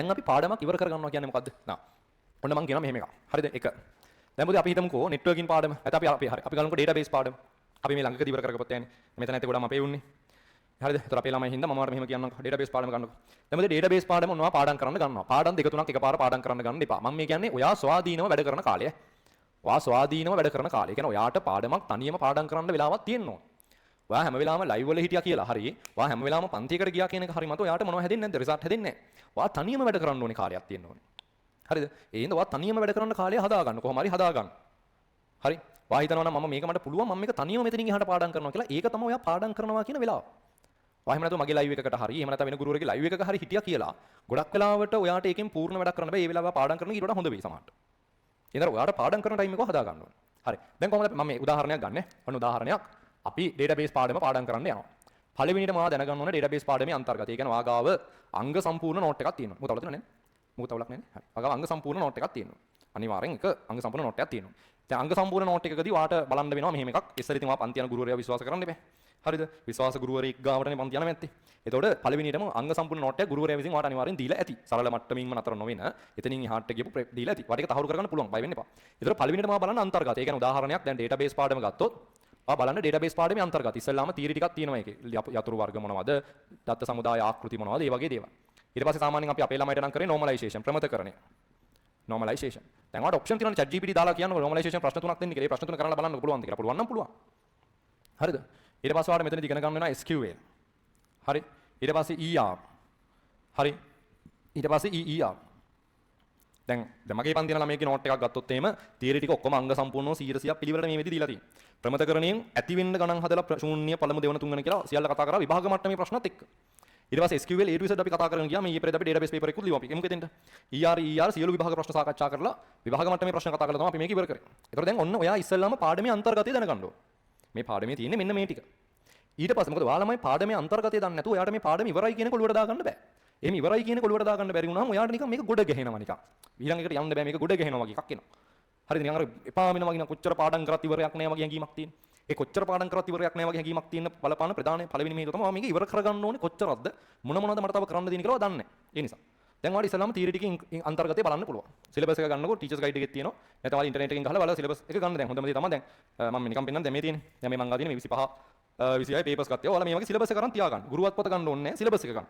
දැන් අපි පාඩමක් ඉවර කරගන්නවා කියන්නේ මොකද්ද? ඔන්න මම කියනවා මෙහෙම එකක්. හරිද? එක. දැන් මොකද අපි හිතමුකෝ නෙට්වර්කින් පාඩම. නැත්නම් අපි ගන්නකො ඩේටාබේස් පාඩම. අපි මේ ළඟකදී ඉවර කරගපොත් යන්නේ. මෙතන ඇත්තේ ගොඩක් අපේ උන්නේ. හරිද? ඒතර අපේ ළමයි හින්දා මම ඔයාලට මෙහෙම කියන්නම් ඩේටාබේස් පාඩම ගන්නකො. දැන් මොකද ඩේටාබේස් පාඩම මොනවා පාඩම් කරන්න ගන්නවා. පාඩම් දෙක තුනක් එකපාර පාඩම් කරන්න ගන්න එපා. මම මේ කියන්නේ ඔයා ස්වාධීනව වැඩ කරන කාලය. ඔයා ස්වාධීනව වැඩ කරන කාලය. ඒ කියන්නේ ඔයාට පාඩමක් තනියම පාඩම් කරන්න වෙලාවක් තියෙන්න ඕන. ඔයා හැම වෙලාවෙම ලයිව් වල හිටියා කියලා හරි. ඔයා හැම වෙලාවෙම පන්තියකට ගියා කියන එක හරි මත ඔයාට මොනව හැදෙන්නේ නැද්ද? රිසල්ට් හැදෙන්නේ නැහැ. ඔයා තනියම වැඩ කරන්න ඕනේ කාලයක් තියෙන්න ඕනේ. හරිද? ඒ හින්දා ඔයා තනියම වැඩ කරන්න කාලය හදා ගන්න. කොහොම හරි හදා ගන්න. හරි? ඔයා හිතනවා නම් මම මේක මට පුළුවන් මම මේක තනියම මෙතනින් එහාට පාඩම් කරනවා කියලා. ඒක තමයි ඔයා පාඩම් කරනවා කියන වෙලාව. ඔයා එහෙම නැතුව මගේ ලයිව් එකකට හරි එහෙම නැත්නම් වෙන ගුරුවරයෙක්ගේ ලයිව් එකක හරි හිටියා කියලා ගොඩක් වෙලාවට ඔයාට ඒකෙන් පූර්ණ වැඩක් කරන්න බෑ. ඒ වෙලාව පාඩම් කරන එක ඊට වඩා හොඳ වෙයි සමහරට. ඒ නිසා ඔයාට පාඩම් කරන ටයිම් එක හදා ගන්න ඕනේ. හරි. දැන් කොහොමද මම මේ උදාහරණයක් ගන්නෙ? ඔන්න උදාහරණයක්. අපි ඩේටාබේස් පාඩම පාඩම් කරන්න යනවා. පළවෙනියට මාව දැනගන්න ඕනේ ඩේටාබේස් පාඩමේ අන්තර්ගතය. ඒ කියන්නේ වාගාව අංග සම්පූර්ණ නෝට් එකක් තියෙනවා. මොකද අවුලක් තියෙනවද? මොකද අවුලක් නැහැ නේ. හරි. වාගාව අංග සම්පූර්ණ නෝට් එකක් තියෙනවා. අනිවාර්යෙන් එක අංග සම්පූර්ණ නෝට් එකක් තියෙනවා. දැන් අංග සම්පූර්ණ නෝට් එකකදී වාට බලන්න වෙනවා මෙහෙම එකක්. ඉස්සර ඉතින් වා පන්ති යන ගුරුවරයා විශ්වාස කරන්න එපා. හරිද? විශ්වාස ගුරුවරයෙක් ගාවටනේ පන්ති යන මැත්තේ. එතකොට පළවෙනියටම අංග සම්පූර්ණ නෝට් එක ගුරුවරයා විසින් වාට අනිවාර්යෙන් දීලා ඇති. සරල මට්ටමින්ම නතර නොවෙන එතනින් එහාට ගියපු දීලා ඇති. වාට ඒක තහවුරු කරගන්න පුළුවන්. බය වෙන්න එපා. එතකොට පළවෙනියට මම බලන්න අන්තර්ගතය. ඒ කියන්නේ උදාහරණයක් දැන් ඩේටාබේස් පාඩම ගත්තොත් බලන්න ඩේටාබේස් පාඩමේ අන්තර්ගත ඉස්සෙල්ලාම තීරි ටිකක් තියෙනවා ඒකේ යතුරු වර්ග මොනවද දත්ත සමුදාය ආකෘති මොනවද ඒ වගේ දේවල් ඊට පස්සේ සාමාන්‍යයෙන් අපි අපේ ළමයිට නම් කරේ normalization ප්‍රමතකරණය normalization දැන් ඔයාලට ඔප්ෂන් තියෙනවා ChatGPT දාලා කියන්නකො normalization ප්‍රශ්න තුනක් දෙන්න කියලා ඒ ප්‍රශ්න තුන කරලා බලන්න පුළුවන්ද කියලා පුළුවන් නම් පුළුවන් හරිද ඊට පස්සේ ඔයාලට මෙතනදී ඉගෙන ගන්න වෙනවා SQL හරි ඊට පස්සේ ER හරි ඊට පස්සේ EER දැන් මගේ පන්ති යන ළමයිගේ නෝට් එකක් ගත්තොත් එහෙම තියරි ටික ඔක්කොම අංග සම්පූර්ණව 100ක් පිළිවෙලට මේ වෙදි දීලා තියෙනවා. ප්‍රමතකරණයෙන් ඇති වෙන්න ගණන් හදලා ශූන්‍ය පළමු දෙවන තුන්වෙනි කියලා සියල්ල කතා කරා විභාග මට්ටමේ ප්‍රශ්නත් එක්ක. ඊට පස්සේ SQL A to Z අපි කතා කරගෙන ගියා. මේ ඊපෙරේද අපි database paper එකකුත් ලියුවා අපි. එමුක දෙන්න. ER සියලු විභාග ප්‍රශ්න සාකච්ඡා කරලා විභාග මට්ටමේ ප්‍රශ්න කතා කරලා තමයි අපි මේක ඉවර කරේ. ඒතකොට දැන් ඔන්න ඔයා ඉස්සෙල්ලාම පාඩමේ අන්තර්ගතය දැනගන්න ඕන. මේ පාඩමේ තියෙන්නේ මෙන්න මේ ටික. ඊට පස්සේ මොකද ඔයාලමයි පාඩමේ අන්තර්ගතය දන්නේ නැතුව ඔයාට මේ පාඩම ඉවරයි කියන කොළුවට දාගන්න බෑ. එහෙම ඉවරයි කියන කොළුවට දාගන්න බැරි වුණාම ඔයාට නිකන් මේක ගොඩ ගැහෙනවා නිකන්. ඊළඟ එකට යන්න බෑ මේක ගොඩ ගැහෙනවා වගේ එකක් එනවා. හරිද නිකන් අර එපා වෙනවා වගේ කොච්චර පාඩම් කරත් ඉවරයක් නෑ වගේ හැඟීමක් තියෙන. ඒ කොච්චර පාඩම් කරත් ඉවරයක් නෑ වගේ හැඟීමක් තියෙන බලපාන ප්‍රධාන පළවෙනි මේක තමයි මේක ඉවර කරගන්න ඕනේ කොච්චරක්ද මොනවද මට තව කරන්න දෙන්නේ කියලා දන්නේ නැහැ. ඒ නිසා දැන් ඔයාලා ඉස්සෙල්ලාම තියරි ටිකේ අන්තර්ගතය බලන්න පුළුවන්. සිලබස් එක ගන්නකොට ටීචර්ස් ගයිඩ් එකේ තියෙනවා. නැත්නම් ඔයාලා ඉන්ටර්නෙට් එකෙන් ගහලා බලලා සිලබස් එක ගන්න දැන් හොඳම දේ තමයි දැන් මම නිකන් පෙන්නන්න දැන් මේ තියෙන්නේ. දැන් මේ මං අදින මේ 25 26 පේපර්ස් ගත්තා. ඔයාලා මේ වගේ සිලබස් එක කරන් තියාගන්න. ගුරුවත් පොත ගන්න ඕනේ නැහැ. සිලබස් එක ගන්න.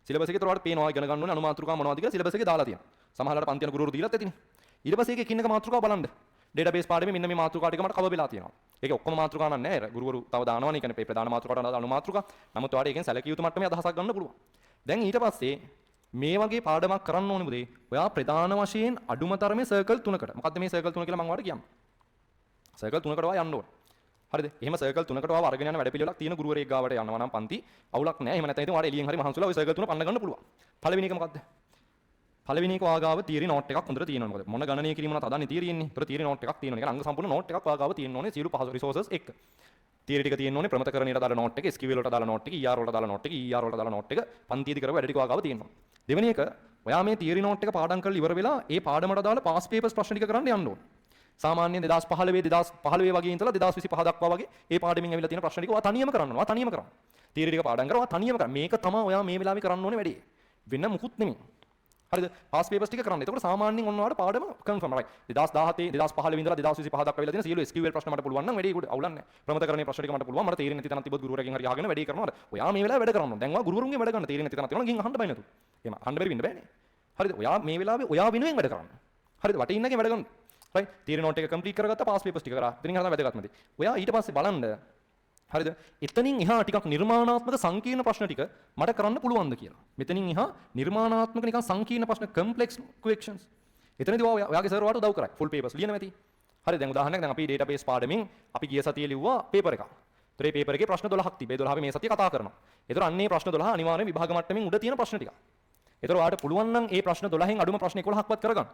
සිලබස් එකේ තොරවට පේනවා ඉගෙන ගන්න ඕනේ අනුමාත්‍රිකා මොනවද කියලා සිලබස් එකේ දාලා තියෙනවා. සමහරවල්ලාට පන්ති යන ගුරුවරු දීලාත් ඇතිනේ. ඊට පස්සේ ඒකේ කින්නක මාතෘකාව බලන්න. ඩේටාබේස් පාඩමේ මෙන්න මේ මාතෘකා ටික මට කව වෙලා තියෙනවා. ඒකේ ඔක්කොම මාතෘකා නෑ. ගුරුවරු තව දානවනේ. ඒ කියන්නේ ප්‍රධාන මාතෘකාවට අදාළ අනුමාතෘකා. නමුත් ඔයාලට ඒකෙන් සැලකිය යුතු මට්ටමේ අදහසක් ගන්න පුළුවන්. දැන් ඊට පස්සේ මේ වගේ පාඩමක් කරන්න ඕනේ බුදේ. ඔයා ප්‍රධාන වශයෙන් අඩුම තරමේ සර්කල් 3කට. මොකද්ද මේ සර්කල් 3 කියලා මම ඔයාලට කියන්නම්. සර්කල් 3කට ඔයා යන්න ඕනේ. හරිද? එහෙම සර්කල් 3කට ඔයා අරගෙන යන වැඩපිළිවෙලක් තියෙන ගුරුවරයෙක් ගාවට යනවා නම් පන්ති අවුලක් නෑ. එහෙම නැත්නම් ඉතින් ඔයාලා එළියෙන් හරි මහන්සිලා ওই සර්කල් 3 පන්න ගන්න පුළුවන්. පළවෙනි එක මොකද්ද? පළවෙනි එක වාගාව තියරි නෝට් එකක් හොඳට තියෙනවා. මොකද මොන ගණනය කිරීම උනත් හදන්නේ තියරි ඉන්නේ. ඒතර තියරි නෝට් එකක් තියෙනවා. ඒ කියන්නේ අංග සම්පූර්ණ නෝට් එකක් වාගාව තියෙන්න ඕනේ සියලු පහසු රිසෝසස් එක්ක. තියරි ටික තියෙන්න ඕනේ ප්‍රමතකරණයට අදාළ නෝට් එක, SQL වලට අදාළ නෝට් එක, ER වලට අදාළ නෝට් එක, ER වලට අදාළ නෝට් එක, පන්තියේදී කරව වැඩ ටික වාගාව තියෙන්න ඕනේ. දෙවෙනි එක ඔයා මේ තියරි නෝට් එක පාඩම් කරලා ඉවර වෙලා ඒ පාඩමට අදාළ පාස් පේපර්ස් ප්‍රශ්න ටික කරන්න යන්න ඕනේ. සාමාන්‍යයෙන් 2015 වගේ ඉඳලා 2025 දක්වා වගේ ඒ පාඩමින් ඇවිල්ලා තියෙන ප්‍රශ්න ටික ඔයා තනියම කරන්න ඕනේ. ඔයා තනියම කරන්න. තියරි ටික පාඩම් කරලා ඔයා තනියම කරන්න. මේක තමයි ඔයා මේ වෙලාවේ කරන්න ඕනේ වැඩේ. වෙන මුකුත් නෙමෙයි. හරිද? පාස් පේපර්ස් ටික කරන්න. එතකොට සාමාන්‍යයෙන් ඔන්න ඔයාලට පාඩම කන්ෆර්ම් right. 2017 2015 ඉඳලා 2025 දක්වා වෙලා තියෙන සියලු SQL ප්‍රශ්න මට පුළුවන් නම් වැඩේ උඩ අවුලක් නැහැ. ප්‍රමතකරණයේ ප්‍රශ්න ටික මට පුළුවන්. මට තේරෙන්නේ නැති තැනක් තිබ්බොත් ගුරුවරයෙක්ගෙන් හරි අහගෙන වැඩේ කරනවා. ඔයා මේ වෙලාවේ වැඩ කරනවා. දැන් ඔයා ගුරුවරුන්ගෙන් වැඩ ගන්න තේරෙන්නේ නැති තැනක් තියෙනවා. ගිහින් අහන්න බෑ නේද? එහෙම අහන්න බැරි වෙන්න බෑනේ. හරිද? ඔයා මේ වෙලාවේ ඔයා වෙනුවෙන් වැඩ කරන්න. හරිද? වටේ ඉන්නකෙන් වැඩ කරන්න. right. තියරි නෝට් එක කම්ප්ලීට් කරගත්තා පාස් පේපර්ස් ටික කරා. ඉතින් හරියට වැදගත්ම දේ. ඔයා ඊට පස්සේ බලන්න හරිද? එතනින් එහා ටිකක් නිර්මාණාත්මක සංකීර්ණ ප්‍රශ්න ටික මට කරන්න පුළුවන්ද කියලා. මෙතනින් එහා නිර්මාණාත්මක නිකන් සංකීර්ණ ප්‍රශ්න complex questions. එතනදී ඔයාගේ සර් වාට උදව් කරයි. full papers ලියනවා ඇති. හරි දැන් උදාහරණයක් දැන් අපි database පාඩමින් අපි ගිය සතියේ ලිව්වා paper එකක්. ඒතර මේ paper එකේ ප්‍රශ්න 12ක් තිබේ. 12 අපි මේ සතියේ කතා කරනවා. ඒතර අන්නේ ප්‍රශ්න 12 අනිවාර්යෙන් විභාග මට්ටමින් උඩ තියෙන ප්‍රශ්න ටික. ඒතර ඔයාලට පුළුවන් නම් මේ ප්‍රශ්න 12න් අඩුම ප්‍රශ්න 11ක්වත් කරගන්න.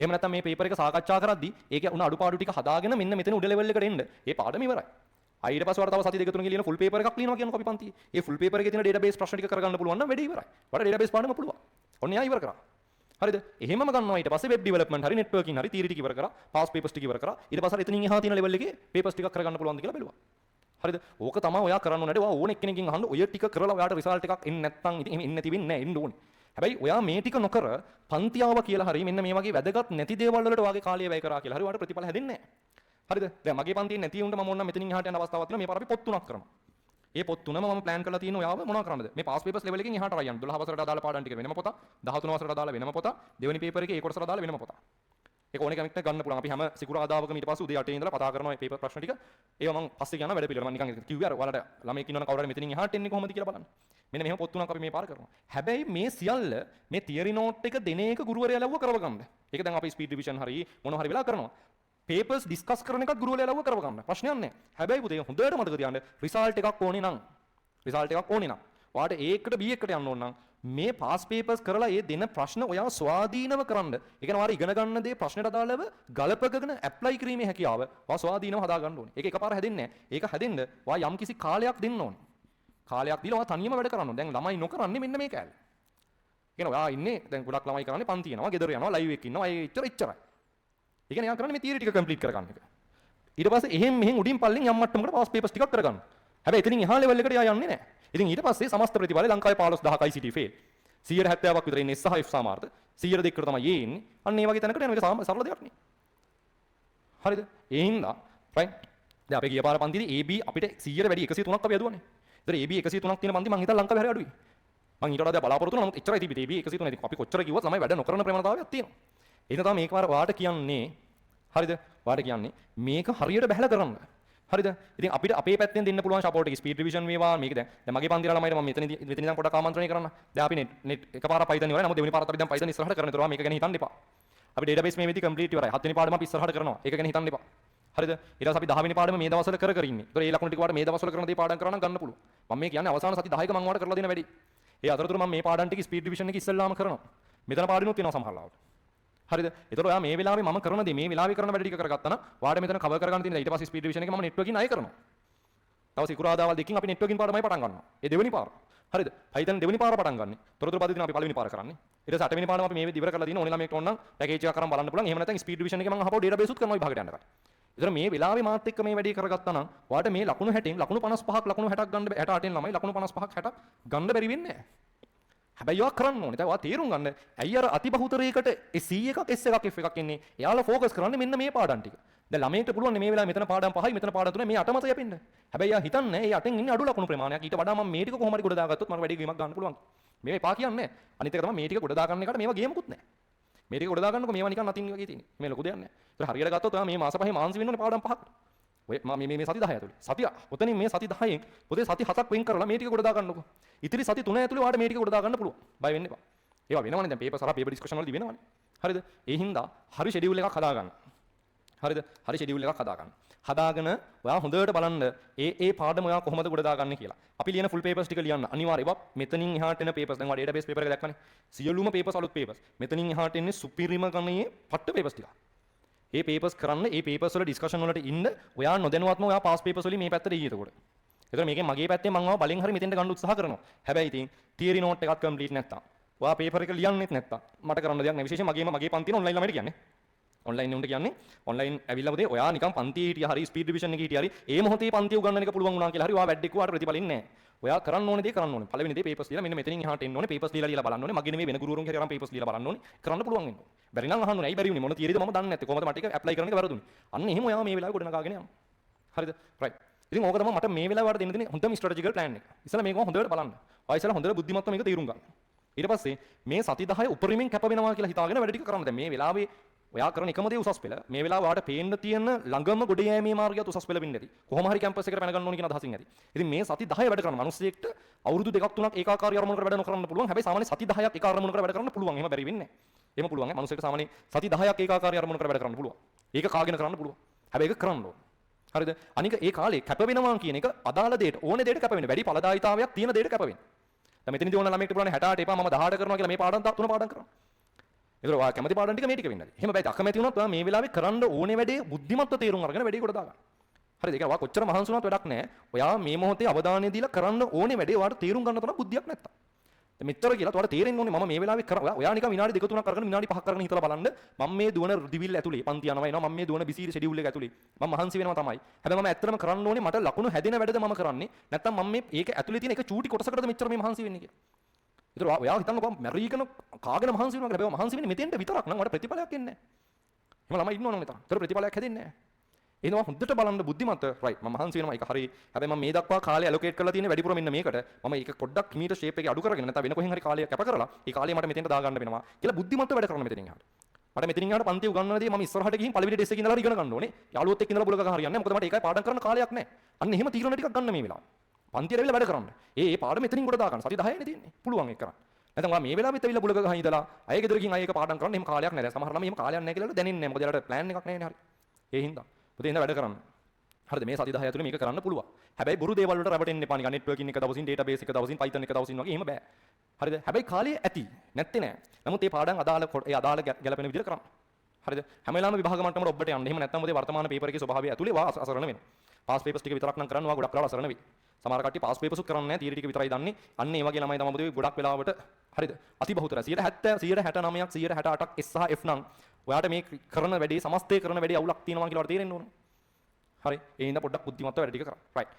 එහෙම නැත්නම් මේ paper එක සාකච්ඡා කරද්දී ඒකේ උණ අඩුපාඩු ටික හදාගෙන මෙන්න මෙතන උඩ level එකට එන්න. ඒ පාඩම ඉවරයි. ඊට පස්සේ වර තව සති දෙක තුනක ලියන full paper එකක් ලියනවා කියනකො අපි පන්තියේ. ඒ full paper එකේ තියෙන database ප්‍රශ්න ටික කරගන්න පුළුවන් නම් වැඩේ ඉවරයි. වල database පාඩම පුළුවන්. ඔන්න එයා ඉවර කරා. හරිද? එහෙමම ගන්නවා ඊට පස්සේ web development හරි networking හරි theory ටික ඉවර කරා. pass papers ටික ඉවර කරා. ඊට පස්සේ එතනින් එහා තියෙන level එකේ papers ටිකක් කරගන්න පුළුවන්ද කියලා බලුවා. හරිද? ඕක තමයි ඔයා කරන්න ඕනේ. ඔයා ඕන එක්කෙනකින් අහන්න ඔය ටික කරලා ඔයාට result එකක් එන්නේ නැත්නම් ඉතින් එන්නේ නැති වෙන්නේ නැහැ එන්න ඕනේ. හැබැයි ඔයා මේ ටික නොකර පන්තියාව කියලා හරි මෙන්න මේ වගේ වැදගත් නැති දේවල් වලට වාගේ කාලය වැය කරා කියලා හරි ඔයාලට ප්‍රතිඵල හැදෙන්නේ නැහැ. හරිද? දැන් මගේ පන්තියේ නැති උන්ට මම ඕන්න මෙතනින් එහාට යන අවස්ථාවක් තියෙනවා. මේ පාර අපි පොත් තුනක් කරනවා. ඒ පොත් තුනම මම ප්ලෑන් කරලා තියෙන ඔයාව මොනවා කරන්නද? මේ පාස් පේපර්ස් ලෙවල් එකකින් එහාට ආයන්න 12 වසරට අදාළ පාඩම් ටික වෙනම පොතක්, 13 වසරට අදාළ වෙනම පොතක්, දෙවෙනි පේපර් එකේ ඒ කොටසට අදාළ වෙනම පොතක්. ඒක ඕනේ කෙනෙක්ට ගන්න පුළුවන්. අපි හැම සිකුරාදාවකම ඊට පස්සේ උදේ 8 ඉඳලා කතා කරනවා මේ පේපර් ප්‍රශ්න ටික. ඒවා මම පස්සේ කියනවා වැඩ පිළිවෙල. මම නිකන් කිව්වේ අර ඔයාලට ළමයෙක් ඉන්නවනම් කවුරු හරි මෙතනින් එහාට එන්නේ කොහොමද කියලා බලන්න. මෙන්න මෙහෙම පොත් තුනක් අපි මේ පාර කරනවා. හැබැයි මේ සියල්ල මේ තියරි නෝට් එක දෙන එක ගුරුවරයා ලව්ව කරව ගන්න. ඒක දැන් අපි ස්පීඩ් රිවිෂන් හරි මොන හරි වෙලා කරනවා. පේපර්ස් ඩිස්කස් කරන එකත් ගුරුවරයා ලව්ව කරව ගන්න. ප්‍රශ්නයක් නැහැ. හැබැයි පුතේ හොඳට මතක තියාගන්න රිසල්ට් එකක් ඕනේ නම් ඔයාලට A එකට B එකට යන්න ඕන නම් මේ පාස් පේපර්ස් කරලා ඒ දෙන ප්‍රශ්න ඔයා ස්වාධීනව කරන්න. ඒ කියන්නේ ඔයාලා ඉගෙන ගන්න දේ ප්‍රශ්නට අදාළව ගලපගෙන ඇප්ලයි කිරීමේ හැකියාව ඔයා ස්වාධීනව හදා ගන්න ඕනේ. ඒක එකපාර හැදෙන්නේ නැහැ. ඒක හැදෙන්න ඔයා යම් කිසි කාලයක් දෙන්න ඕනේ. කාලයක් දීලා ඔයා තනියම වැඩ කරන්න ඕනේ. දැන් ළමයි නොකරන්නේ මෙන්න මේ කෑල්ල. කියන්නේ ඔයා ඉන්නේ දැන් ගොඩක් ළමයි කරන්නේ පන්ති යනවා, ගෙදර යනවා, ලයිව් එකක් ඉන්නවා. ඒ එච්චරයි. ඒ කියන්නේ යා කරන්නේ මේ තියරි ටික කම්ප්ලීට් කරගන්න එක. ඊට පස්සේ එහෙන් මෙහෙන් උඩින් පල්ලෙන් යම් මට්ටමකට පාස් පේපර්ස් ටිකක් කරගන්න. හැබැයි එතනින් එහා ලෙවල් එකට යා යන්නේ නැහැ. ඉතින් ඊට පස්සේ සමස්ත ප්‍රතිඵලය ලංකාවේ 15000ක් ICT ෆේල්. 170ක් විතර ඉන්නේ S සහ F සාමාර්ථ. 100 දෙකට තමයි A ඉන්නේ. අන්න ඒ වගේ තැනකට යන එක සරල දෙයක් නේ. හරිද? ඒ හින්දා රයිට්. දැන් අපි ගිය පාර පන්තිදී AB අපිට 100ට වැඩි 103ක් අපි යදුවානේ. ඒතර AB 103ක් තියෙන පන්ති මං හිතලා ලංකාවේ හරි අඩුයි. මං ඊට වඩා බලාපොරොත්තු වෙනවා. නමුත් එච්චරයි තිබිටි. AB 103 ඉතින් අපි කොච්චර කිව්වත් ළමයි වැඩ නොකරන ප්‍රවණතාවයක් තියෙනවා. ඒ නිසා මේක පාර ඔයාට කියන්නේ හරිද? ඔයාට කියන්නේ මේක හරියට බහැලා කරන්න. හරිද? ඉතින් අපිට අපේ පැත්තෙන් දෙන්න පුළුවන් සපෝට් එක ස්පීඩ් රිවිෂන් වේවා මේක දැන් මගේ පන්තිලා ළමයිට මම මෙතන ඉඳන් පොඩක් ආමන්ත්‍රණය කරන්න. දැන් අපි නෙට් එකපාර Python ඉවරයි. නමුත් දෙවෙනි පාරත් අපි දැන් Python ඉස්සරහට කරන ඒතර මේක ගැන හිතන්න එපා. අපි database මේ විදි කම්ප්ලීට් ඉවරයි. හත්වෙනි පාඩම අපි ඉස්සරහට කරනවා. ඒක ගැන හිතන්න එපා. හරිද? ඊට පස්සේ අපි 10 වෙනි පාඩම මේ දවස්වල කර ඉන්නේ. ඒතර ඒ ලකුණු ටික වාට මේ දවස්වල කරන දේ පාඩම් කරා නම් ගන්න පුළුවන්. මම මේ කියන්නේ අවසාන සති 10ක මම වාට කරලා දෙන වැඩි. ඒ අතරතුර මම මේ පාඩම් ටික ස්පීඩ් රිවිෂන් එක ඉස්සෙල්ලාම කරනවා. මෙතන පාඩිනුත් වෙනවා සමහර ලාවට. හරිද? ඒතර ඔයා මේ වෙලාවේ මම කරන දේ මේ වෙලාවේ කරන වැඩ ටික කරගත්තා නම් වාට මෙතන කවර් කරගන්න තියෙන ඊට පස්සේ ස්පීඩ් රිවිෂන් එක මම නෙට්වර්කින් අය කරනවා. තව සිකුරාදාවල් දෙකකින් අපි නෙට්වර්කින් පාඩමයි පටන් ගන්නවා. ඒ දෙවෙනි පාර. හරිද? Python දෙවෙනි පාර පටන් ගන්න. තොරතුරු පද්ධතිය අපි පළවෙනි පාර කරන්නේ. ඊට පස්සේ 8 වෙනි පාඩම අපි මේ ඉවර කරලා තියෙන ඕනේ ළමයෙක්ට ඕන නම් පැකේජ් එකක් කරන් බලන්න පුළුවන්. එහෙම නැත්නම් ස්පීඩ් රිවිෂන් එකේ මම අහපුව ඩේටාබේස් උත් කරනවා විභාගයට යන්න. ඒතර මේ වෙලාවේ මාත් එක්ක මේ වැඩේ කරගත්තා නම් ඔයාලට මේ ලකුණු 60න් ලකුණු 55ක් ලකුණු 60ක් ගන්න 68න් ළමයි ලකුණු 55ක් 60ක් ගන්න බැරි වෙන්නේ නැහැ. හැබැයි ඔයා කරන්න ඕනේ. දැන් ඔයා තේරුම් ගන්න. ඇයි අර අතිබහුතරයකට ඒ C එකක් S එකක් F එකක් එන්නේ. එයාලා ફોකස් කරන්නේ මෙන්න මේ පාඩම් ටික. දැන් ළමයට පුළුවන් මේ වෙලාවේ මෙතන පාඩම් 5යි මෙතන පාඩම් 3යි මේ 8 මත යපෙන්න. හැබැයි එයා හිතන්නේ මේ 8න් ඉන්නේ අඩු ලකුණු ප්‍රමාණයක්. ඊට වඩා මම මේ ටික කොහොම හරි ගොඩ දාගත්තොත් මම වැඩි ගේමක් ගන්න පුළුවන්. මේ එපා කියන්නේ. අනිත් එක තමයි මේ ටික ගොඩ දාගන්න එකට මේවා ගේමකුත් නැහැ. මේ ටික ගොඩ දාගන්නකො මේවා නිකන් අතින් වගේ තියෙන්නේ. මේ ලොකු දෙයක් නැහැ. ඒක හරියට ගත්තොත් ඔයා මේ මාස 5 මාන්සි වෙන්න ඕනේ පාඩම් 5ක්. ඔය මේ සති 10 ඇතුලේ. සතිය ඔතනින් මේ සති 10න් පොතේ සති 7ක් වෙන් කරලා මේ ටික ගොඩ දාගන්නකො. ඉතිරි සති 3 ඇතුලේ ඔයාලට මේ ටික ගොඩ දාගන්න පුළුවන්. බය වෙන්න එපා. ඒවා වෙනවනේ දැන් පේපර් සරහ පේපර් ඩිස්කෂන් වලදී වෙනවනේ. හරිද? ඒ හින්දා හරි ෂෙඩියුල් එකක් හදාගන්න. හරිද? හරි ෂෙඩියුල් එකක් හදාගන්න. හදාගෙන ඔයා හොඳට බලන්න ඒ පාඩම ඔයා කොහොමද ගොඩ දාගන්නේ කියලා. අපි ලියන ෆුල් පේපර්ස් ටික ලියන්න අනිවාර්යයෙන්. මෙතනින් එහාට එන පේපර්ස් දැන් ඔයා ඩේටාබේස් පේපර් එක දැක්කනේ. සියලුම පේපර්ස් අලුත් පේපර්ස්. මෙතනින් එහාට එන්නේ සුපිරිම ගණයේ පට්ට පේපර්ස් ටික. මේ පේපර්ස් කරන්න මේ පේපර්ස් වල ඩිස්කෂන් වලට ඉන්න ඔයා නොදැනුවත්ම ඔයා පාස් පේපර්ස් වලින් මේ පැත්තට ගියේ එතකොට. ඒතර මේකෙන් මගේ පැත්තේ මම ආව බලෙන් හරි මෙතෙන්ට ගන්න උත්සාහ කරනවා. හැබැයි ඉතින් තියරි නෝට් එකක් කම්ප්ලීට් නැත්තම් ඔයා පේපර් එක ලියන්නෙත් නැත්තම් මට කරන්න දෙයක් නැහැ. විශේෂයෙන් මගේ පන්තින ඔන්ලයින් ළමයිට කියන්නේ. ඔන්ලයින් උන්ට කියන්නේ ඔන්ලයින් ඇවිල්ලා පුතේ ඔයා නිකන් පන්තියේ හිටියා හරි ස්පීඩ් රිවිෂන් එකේ හිටියා හරි ඒ මොහොතේ පන්තිය උගන්වන්න එක පුළුවන් වුණා කියලා හරි ඔයා වැඩ එක්ක ඔයාට ප්‍රතිඵලින් නැහැ. ඔයා කරන්න ඕනේ දේ කරන්න ඕනේ. පළවෙනි දේ පේපර්ස් ලියලා මෙන්න මෙතනින් එහාට එන්න ඕනේ. පේපර්ස් ලියලා බලන්න ඕනේ. මගේ නෙමෙයි වෙන ගුරුවරුන් හැරි අරන් පේපර්ස් ලියලා බලන්න ඕනේ. කරන්න පුළුවන් වෙන්න ඕනේ. බැරි නම් අහන්න ඕනේ. ඇයි බැරි වුනේ? මොන තියරිද මම දන්නේ නැත්තේ. කොහොමද මට ඒක ඇප්ලයි කරන්න එක වැරදුනේ. අන්න එහෙම ඔයා මේ වෙලාවේ ගොඩනගාගෙන යන්න. හරිද? රයිට්. ඉතින් ඕක තමයි මට මේ වෙලාවට දෙන්න දෙන්නේ හොඳම ස්ට්‍රැටජිකල් ප්ලෑන් එක. ඉස්සලා මේක හොඳට බලන්න. ඔය ඉස්සලා හොඳට බුද්ධිමත්ව මේක තීරුම් ගන්න. ඊට පස්සේ මේ සති 10 උපරිමෙන් කැප වෙනවා කියලා හිතාගෙන වැඩ ටික කරන්න. දැන් මේ වෙලාවේ ඔයා කරන එකම දේ උසස් පෙළ. මේ වෙලාව ඔයාට පේන්න තියෙන ළඟම ගොඩ යෑමේ මාර්ගයත් උසස් පෙළ වෙන්න ඇති. කොහොම හරි කැම්පස් එකට පැන ගන්න ඕන කියන අදහසින් ඇති. ඉතින් මේ සති 10 වැඩ කරන මිනිස්සෙක්ට අවුරුදු 2ක් 3ක් ඒකාකාරී අරමුණකට වැඩ නොකරන්න පුළුවන්. හැබැයි සාමාන්‍ය සති 10ක් එක අරමුණකට වැඩ කරන්න පුළුවන්. එහෙම බැරි වෙන්නේ නැහැ. එහෙම පුළුවන්. මිනිස්සෙක්ට සාමාන්‍ය සති 10ක් ඒකාකාරී අරමුණකට වැඩ කරන්න පුළුවන්. ඒක කාගෙන කරන්න පුළුවන්. හැබැයි ඒක කරන්න ඕන. හරිද? අනික ඒ කාලේ කැප වෙනවා කියන එක අදාළ දෙයට ඕනේ දෙයට කැප වෙන්න. වැඩි ඵලදායීතාවයක් තියෙන දෙයට කැප වෙන්න. දැන් මෙතනදී ඕන ළමයෙක්ට පුළුවන් 68 එපා මම 18 කරනවා කියලා මේ පාඩම් 3 පාඩම් කරනවා. ඒතර ඔයා කැමති පාඩම් ටික මේ ටික වෙන්නද? එහෙම බෑ. අකමැති වුණොත් ඔයා මේ වෙලාවේ කරන්න ඕනේ වැඩේ බුද්ධිමත්ව තේරුම් අරගෙන වැඩේ කොට දාගන්න. හරිද? ඒක ඔයා කොච්චර මහන්සි වුණත් වැඩක් නැහැ. ඔයා මේ මොහොතේ අවධානය දීලා කරන්න ඕනේ වැඩේ ඔයාට තේරුම් ගන්න තරම් බුද්ධියක් නැත්තම්. දැන් මෙච්චර කියලා ඔයාට තේරෙන්න ඕනේ මම මේ වෙලාවේ ඔයා නිකන් විනාඩි 2 3ක් අරගෙන විනාඩි 5ක් අරගෙන හිතලා බලන්න මම මේ දුවන දිවිල්ල ඇතුලේ පන්ති යනවා එනවා මම මේ දුවන බිසීරි ෂෙඩියුල් එක ඇතුලේ මම මහන්සි වෙනවා තමයි. හැබැයි මම ඇත්තටම කරන්න ඕනේ මට ලකුණු හැදෙන වැඩද මම කරන්නේ. නැත්තම් මම මේ ඒක ඇතුලේ තියෙන එක චූටි කොටසකටද මෙච්චර මේ මහන්සි වෙන්නේ කියලා. ඒතර ඔයා හිතන්නකෝ මැරීගෙන කාගෙන මහන්සි වෙනවා කියලා. හැබැයි මහන්සි වෙන්නේ මෙතෙන්ට විතරක් නම් ඔයාලට ප්‍රතිඵලයක් එන්නේ නැහැ. එහෙම ළමයි ඉන්නවනම් මෙතන. ඒතර ප්‍රතිඵලයක් හැදෙන්නේ නැහැ. එහෙනම් හොඳට බලන්න බුද්ධිමත් රයිට් මම මහන්සි වෙනවා ඒක හරි. හැබැයි මම මේ දක්වා කාලය ඇලොකේට් කරලා තියෙන්නේ වැඩිපුර මෙන්න මේකට. මම ඒක පොඩ්ඩක් මීටර් ෂේප් එකේ අඩු කරගෙන නැත්නම් වෙන කොහෙන් හරි කාලය කැප කරලා ඒ කාලය මට මෙතෙන්ට දාගන්න වෙනවා කියලා බුද්ධිමත්ව වැඩ කරන්න මෙතනින් එහාට. මට මෙතනින් එහාට පන්ති උගන්වනදී මම ඉස්සරහට ගිහින් පළවෙනි ඩෙස්ක් එකේ ඉඳලා ඉගෙන ගන්න ඕනේ. යාළුවොත් එක්ක ඉඳලා බුලක හරියන්නේ නැහැ. මොකද මට ඒකයි පාඩම් කරන්න කාලයක් නැහැ. අන්න එහෙම තීරණ ටිකක් ගන්න මේ වෙලාවේ. පන්තියට ඇවිල්ලා වැඩ කරන්න. ඒ පාඩම මෙතනින් කොට දාගන්න. සති 10නේ තියෙන්නේ. පුළුවන් ඒක කරන්න. නැත්නම් ඔයා මේ වෙලාවෙත් ඇවිල්ලා බුලක ගහන් ඉඳලා අය ගෙදරකින් අය ඒක පාඩම් කරන්න එහෙම කාලයක් නැහැ. දැන් සමහර ළමයි එහෙම කාලයක් නැහැ කියලා දැනෙන්නේ නැහැ. මොකද එයාලට ප්ලෑන් එකක් නැහැ නේ හරි. ඒ හින්දා. පුතේ ඉඳලා වැඩ කරන්න. හරිද මේ සති 10 ඇතුලේ මේක කරන්න පුළුවන්. හැබැයි බොරු දේවල් වලට රැවටෙන්න එපා. නිකන් නෙට්වර්කින් එක දවසින් ඩේටාබේස් එක දවසින් Python එක දවසින් වගේ එහෙම බෑ. හරිද? හැබැයි කාලය ඇති. නැත්තේ නෑ. නමුත් මේ පාඩම් අදාළ ගැලපෙන විදිහට කරන්න. හරිද? හැම වෙලාවෙම විභාග මට්ටමට ඔබට යන්න. එහෙම නැත්නම් මොකද වර්තමාන පේපර් එකේ ස්වභාවය ඇතුලේ වා අසරණ වෙනවා. පාස් පේපර්ස් ටික විතරක් නම් කරන්න වා ගොඩක් වෙලාවට අසරණ වෙයි. සමහර කට්ටිය පාස් පේපර්ස් උත් කරන්නේ නැහැ. තියරි ටික විතරයි දන්නේ. අන්න ඒ වගේ ළමයි තමයි මොකද ගොඩක් වෙලාවට හරිද? අතිබහුතර 170 169ක් 168ක් S සහ F නම් ඔයාට මේ කරන වැඩේ සමස්තය කරන වැඩේ අවුලක් තියෙනවා කියලා තේරෙන්න ඕන. හරි. ඒ හින්දා පොඩ්ඩක් බුද්ධිමත්ව වැඩ ටික කරන්න. රයිට්.